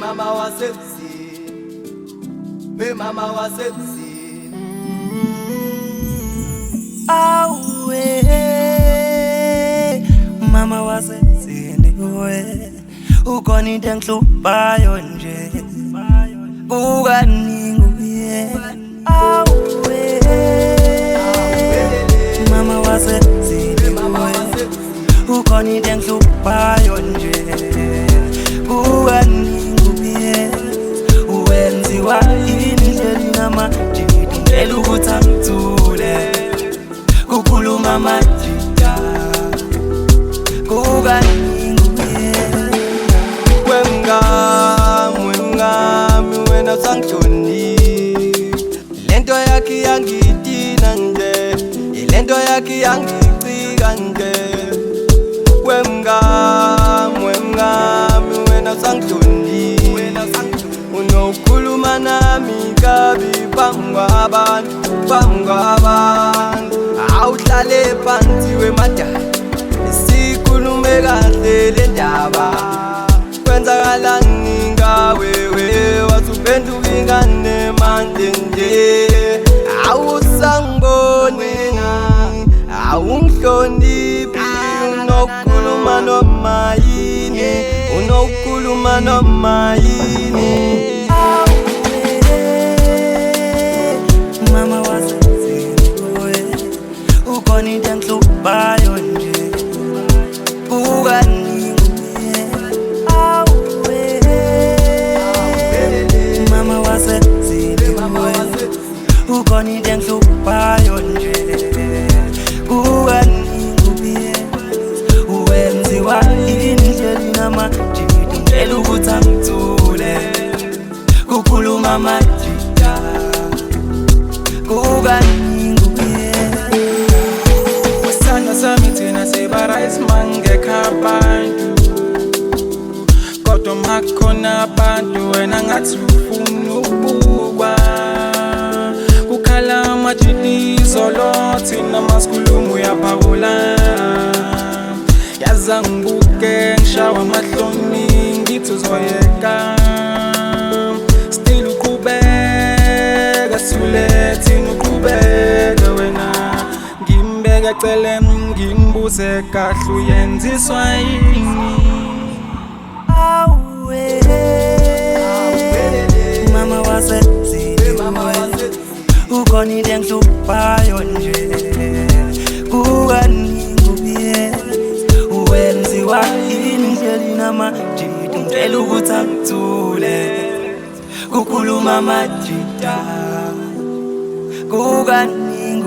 mama wasebuzini, we mama wasebuzini. Awe mama wasebuzini we ukhona into engihluphayo nje kukaningi awe mama wasebuzini we ukhona into engihluphayo nje kukaningi uwenziwa indlela namajidi ngicela ukuthi angithule kukhuluma majida kukaningi wengami wena sangijoni lento yakhe yangitina nje lento yakhe yangicika nje wengami wena sangijoni unokhuluma nami kabi phambi kwabantu awuhlale phansi wemadala sikhulume kahle le ndaba kwenzakalani ngawe wasuphenduka ingane manje nje awusangiboni awungihloniphi unokhuluma noma yini mama wasebuzini we ukhona into engihluphayo nje kukaningi awe mama wasebuzini we ukhona into engihluphayo nje kukaningi uwenziwa indlela namajidi ngicela ukuthi angithule kukhuluma majida kukaningi Wisana sami thina siba-right mangekhabantu kodwa makhona abantu wena ngathi ufuna ukubukwa kukhala amajidi izolo thina masikhuluma uyaphawula yaza ngibuke ngishawa amahloni ngithi uzoyeka still uqhubeka thina uqhubeka wena ngimbeka eceleni ngimbuze kahle uyenziswa yini awe mama wasebuzini we ukhona into engihluphayo nje kukaningi uwenziwa indlela namajidi ngicela ukuthi angithule kukhuluma majida kukaningi